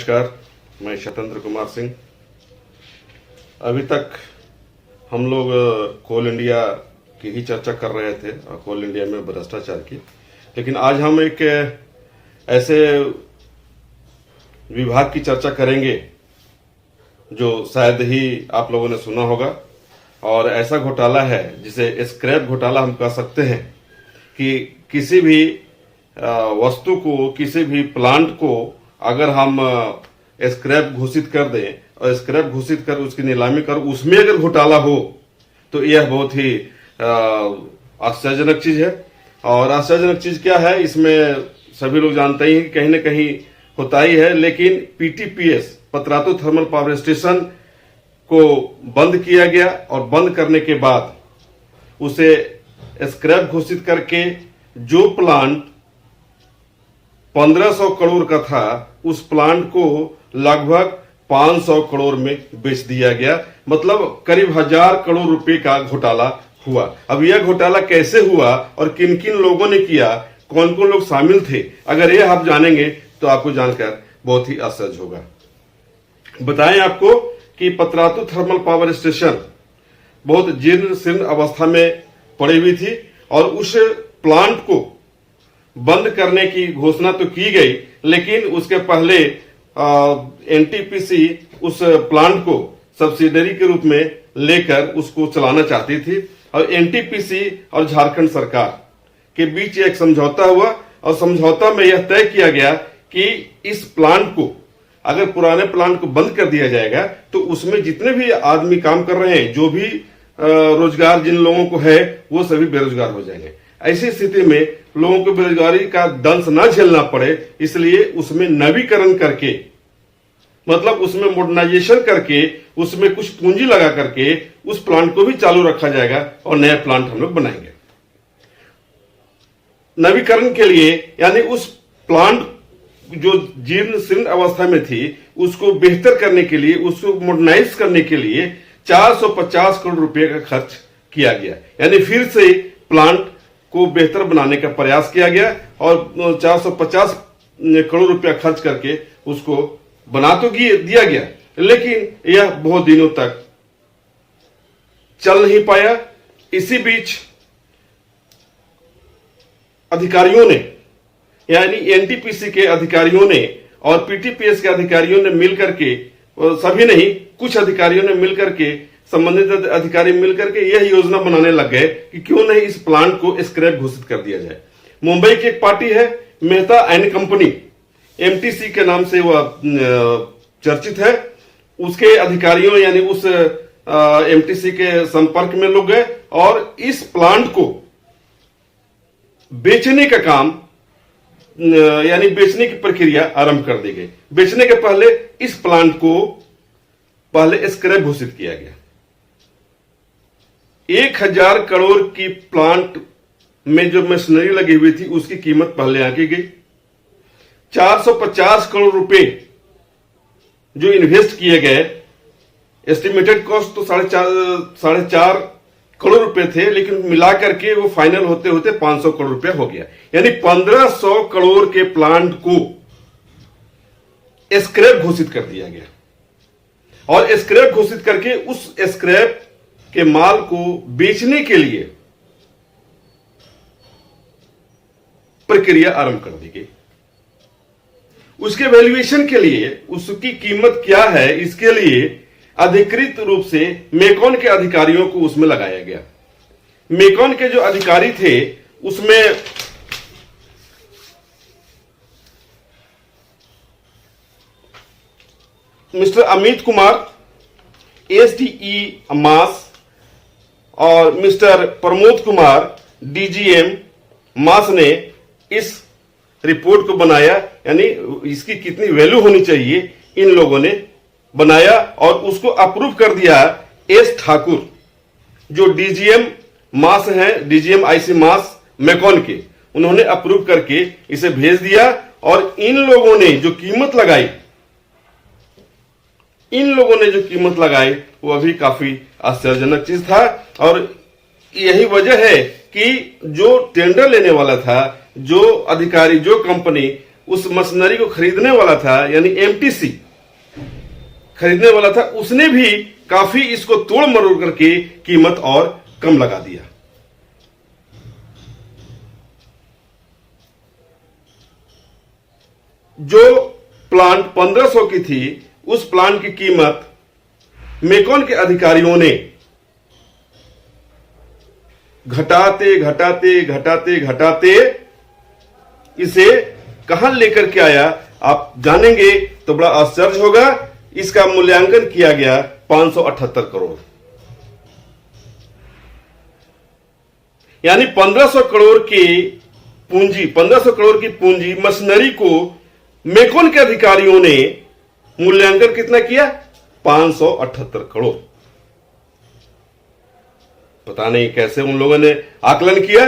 नमस्कार, मैं शतंद्र कुमार सिंह। अभी तक हम लोग कोल इंडिया की ही चर्चा कर रहे थे और कोल इंडिया में भ्रष्टाचार की, लेकिन आज हम एक ऐसे विभाग की चर्चा करेंगे जो शायद ही आप लोगों ने सुना होगा। और ऐसा घोटाला है जिसे स्क्रैप घोटाला हम कह सकते हैं कि किसी भी वस्तु को, किसी भी प्लांट को अगर हम स्क्रैप घोषित कर दें और स्क्रैप घोषित कर उसकी नीलामी कर उसमें अगर घोटाला हो तो यह बहुत ही आश्चर्यजनक चीज है। और आश्चर्यजनक चीज क्या है, इसमें सभी लोग जानते ही हैं कि कहीं ना कहीं होता ही है, लेकिन PTPS Patratu thermal power station को बंद किया गया और बंद करने के बाद उसे स्क्रैप घोषित करके जो प्लांट 1500 करोड़ का था उस प्लांट को लगभग 500 करोड़ में बेच दिया गया। मतलब करीब 1000 करोड़ रुपए का घोटाला हुआ। अब यह घोटाला कैसे हुआ और किन किन लोगों ने किया, कौन कौन लोग शामिल थे, अगर यह आप जानेंगे तो आपको जानकर बहुत ही आश्चर्य होगा। बताएं आपको कि पतरातू थर्मल पावर स्टेशन बहुत जीर्ण शीर्ण अवस्था में पड़ी हुई थी और उस प्लांट को बंद करने की घोषणा तो की गई, लेकिन उसके पहले एनटीपीसी उस प्लांट को सब्सिडरी के रूप में लेकर उसको चलाना चाहती थी। और एनटीपीसी और झारखंड सरकार के बीच एक समझौता हुआ और समझौता में यह तय किया गया कि इस प्लांट को, अगर पुराने प्लांट को बंद कर दिया जाएगा तो उसमें जितने भी आदमी काम कर रहे हैं, जो भी रोजगार जिन लोगों को है, वो सभी बेरोजगार हो जाएंगे। ऐसी स्थिति में लोगों को बेरोजगारी का दंश न झेलना पड़े, इसलिए उसमें नवीकरण करके, मतलब उसमें मॉडर्नाइजेशन करके, उसमें कुछ पूंजी लगा करके उस प्लांट को भी चालू रखा जाएगा और नया प्लांट हम लोग बनाएंगे। नवीकरण के लिए यानी उस प्लांट जो जीर्ण शीर्ण अवस्था में थी उसको बेहतर करने के लिए, उसको मॉडर्नाइज करने के लिए 450 करोड़ रुपए का खर्च किया गया। यानी फिर से प्लांट को बेहतर बनाने का प्रयास किया गया और 450 करोड़ रुपया खर्च करके उसको बना तो दिया गया, लेकिन यह बहुत दिनों तक चल नहीं पाया। इसी बीच अधिकारियों ने, यानी एनटीपीसी के अधिकारियों ने और पीटीपीएस के अधिकारियों ने मिलकर के, सभी नहीं, कुछ अधिकारियों ने मिलकर के, संबंधित अधिकारी मिलकर के यह योजना बनाने लग गए कि क्यों नहीं इस प्लांट को स्क्रैप घोषित कर दिया जाए। मुंबई की एक पार्टी है मेहता एंड कंपनी, एमटीसी के नाम से वह चर्चित है, उसके अधिकारियों यानी उस एमटीसी के संपर्क में लोग गए और इस प्लांट को बेचने का काम, यानी बेचने की प्रक्रिया आरंभ कर दी गई। बेचने के पहले इस प्लांट को पहले स्क्रैप घोषित किया गया। 1000 करोड़ की प्लांट में जो मशीनरी लगी हुई थी उसकी कीमत पहले आंकी गई। 450 करोड़ रुपए जो इन्वेस्ट किए गए, एस्टिमेटेड कॉस्ट तो 4.5 करोड़ रुपए थे, लेकिन मिलाकर के वो फाइनल होते होते 500 करोड़ रुपया हो गया। यानी 1500 करोड़ के प्लांट को स्क्रैप घोषित कर दिया गया और स्क्रैप घोषित करके उस स्क्रैप के माल को बेचने के लिए प्रक्रिया आरंभ कर दी गई। उसके वैल्यूएशन के लिए, उसकी कीमत क्या है, इसके लिए अधिकृत रूप से मेकॉन के अधिकारियों को उसमें लगाया गया। मेकॉन के जो अधिकारी थे उसमें मिस्टर अमित कुमार, एसडीई मास, और मिस्टर प्रमोद कुमार, डीजीएम मास ने इस रिपोर्ट को बनाया, यानी इसकी कितनी वैल्यू होनी चाहिए, इन लोगों ने बनाया और उसको अप्रूव कर दिया एस ठाकुर, जो डीजीएम मास हैं, डीजीएम आईसी मास मेकॉन के, उन्होंने अप्रूव करके इसे भेज दिया। और इन लोगों ने जो कीमत लगाई वो अभी काफी आश्चर्यजनक चीज था। और यही वजह है कि जो टेंडर लेने वाला था, जो अधिकारी, जो कंपनी उस मशीनरी को खरीदने वाला था, यानी एमटीसी खरीदने वाला था, उसने भी काफी इसको तोड़ मरोड़ करके कीमत और कम लगा दिया। जो प्लांट 1500 की थी, उस प्लांट की कीमत मेकॉन के अधिकारियों ने घटाते घटाते घटाते घटाते इसे कहां लेकर के आया, आप जानेंगे तो बड़ा आश्चर्य होगा। इसका मूल्यांकन किया गया 578 करोड़, यानी 1500 करोड़ की पूंजी, 1500 करोड़ की पूंजी मशीनरी को मेकॉन के अधिकारियों ने मूल्यांकन कितना किया, 578 करोड़। पता नहीं कैसे उन लोगों ने आकलन किया,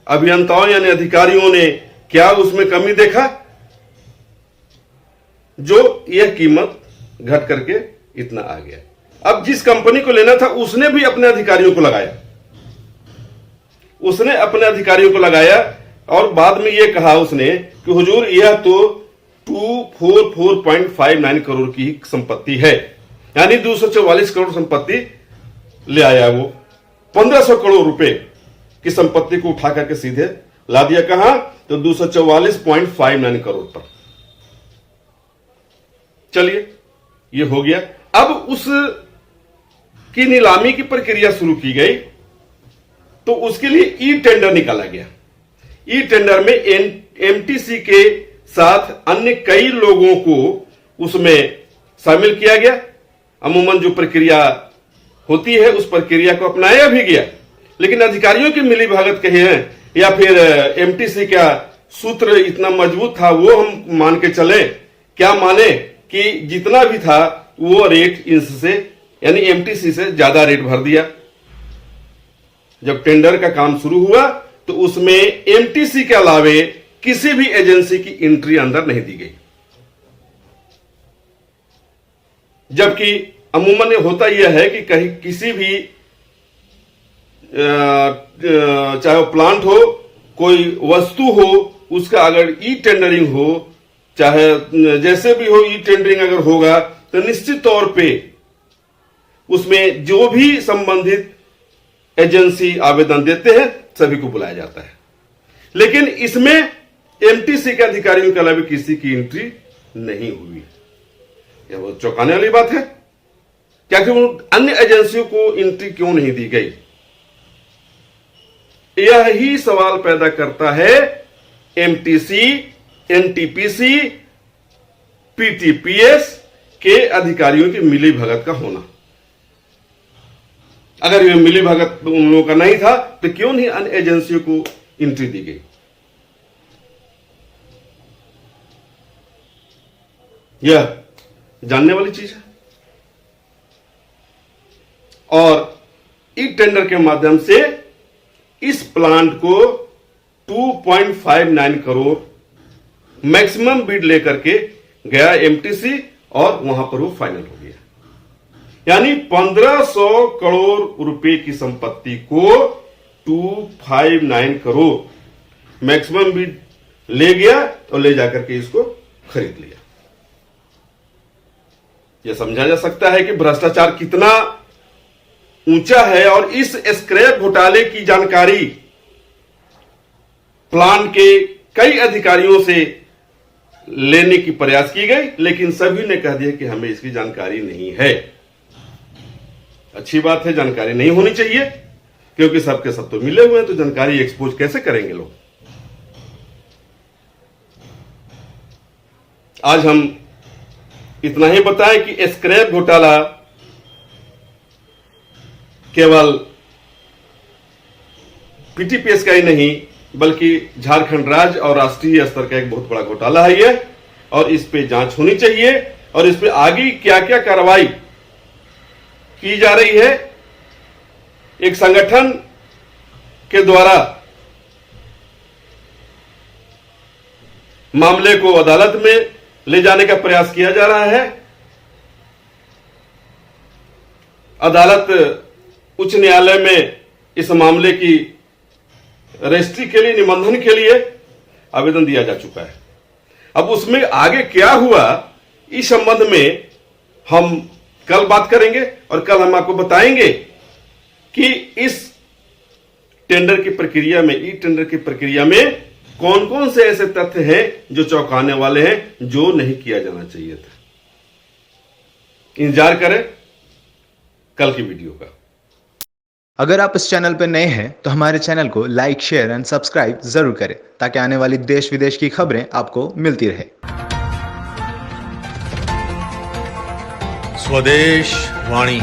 अभियंताओं यानी अधिकारियों ने क्या उसमें कमी देखा, जो यह कीमत घट करके इतना आ गया। अब जिस कंपनी को लेना था उसने भी अपने अधिकारियों को लगाया, उसने अपने अधिकारियों को लगाया और बाद में यह कहा उसने कि हुजूर यह तो 244.59 करोड़ की संपत्ति है, यानी 244 करोड़ संपत्ति ले आया। वो 1500 करोड़ रुपए की संपत्ति को उठा करके सीधे ला दिया कहां, तो 244.59 करोड़ पर। चलिए ये हो गया। अब उस की नीलामी की प्रक्रिया शुरू की गई, तो उसके लिए ई टेंडर निकाला गया। ई टेंडर में एमटीसी के साथ अन्य कई लोगों को उसमें शामिल किया गया। अमूमन जो प्रक्रिया होती है उस प्रक्रिया को अपनाया भी गया, लेकिन अधिकारियों की मिलीभगत कही है या फिर एमटीसी का सूत्र इतना मजबूत था, वो हम मान के चले, क्या माने कि जितना भी था वो रेट इससे यानी एमटीसी से ज्यादा रेट भर दिया। जब टेंडर का काम शुरू हुआ तो उसमें एमटीसी के अलावे किसी भी एजेंसी की एंट्री अंदर नहीं दी गई, जबकि अमूमन होता यह है कि कहीं किसी भी चाहे वो प्लांट हो, कोई वस्तु हो, उसका अगर ई टेंडरिंग हो, चाहे जैसे भी हो, ई टेंडरिंग अगर होगा तो निश्चित तौर पे उसमें जो भी संबंधित एजेंसी आवेदन देते हैं सभी को बुलाया जाता है। लेकिन इसमें एमटीसी के अधिकारियों के अलावा किसी की एंट्री नहीं हुई। यह बहुत चौंकाने वाली बात है, क्या कि अन्य एजेंसियों को एंट्री क्यों नहीं दी गई। यह ही सवाल पैदा करता है एमटीसी, एनटीपीसी, पीटीपीएस के अधिकारियों की मिलीभगत का होना। अगर यह मिलीभगत उन लोगों का नहीं था तो क्यों नहीं अन्य एजेंसियों को एंट्री दी गई। यह जानने वाली चीज है। और ई टेंडर के माध्यम से इस प्लांट को 2.59 करोड़ मैक्सिमम बिड लेकर के गया एमटीसी और वहां पर वो फाइनल हो गया। यानी 1500 करोड़ रुपए की संपत्ति को 259 करोड़ मैक्सिमम बिड ले गया और ले जाकर के इसको खरीद लिया। यह समझा जा सकता है कि भ्रष्टाचार कितना ऊंचा है। और इस स्क्रैप घोटाले की जानकारी प्लांट के कई अधिकारियों से लेने की प्रयास की गई, लेकिन सभी ने कह दिया कि हमें इसकी जानकारी नहीं है। अच्छी बात है, जानकारी नहीं होनी चाहिए, क्योंकि सबके सब तो मिले हुए हैं, तो जानकारी एक्सपोज कैसे करेंगे लोग। आज हम इतना ही बताएं कि स्क्रैप घोटाला केवल पीटीपीएस का ही नहीं बल्कि झारखंड राज्य और राष्ट्रीय स्तर का एक बहुत बड़ा घोटाला है ये, और इस पे जांच होनी चाहिए और इस पे आगे क्या क्या कार्रवाई की जा रही है। एक संगठन के द्वारा मामले को अदालत में ले जाने का प्रयास किया जा रहा है। अदालत उच्च न्यायालय में इस मामले की रजिस्ट्री के लिए, निबंधन के लिए आवेदन दिया जा चुका है। अब उसमें आगे क्या हुआ इस संबंध में हम कल बात करेंगे और कल हम आपको बताएंगे कि इस टेंडर की प्रक्रिया में, ई टेंडर की प्रक्रिया में कौन कौन से ऐसे तथ्य हैं जो चौंकाने वाले हैं, जो नहीं किया जाना चाहिए था। इंतजार करें कल की वीडियो का। अगर आप इस चैनल पर नए हैं तो हमारे चैनल को लाइक, शेयर एंड सब्सक्राइब जरूर करें ताकि आने वाली देश विदेश की खबरें आपको मिलती रहे। स्वदेश वाणी।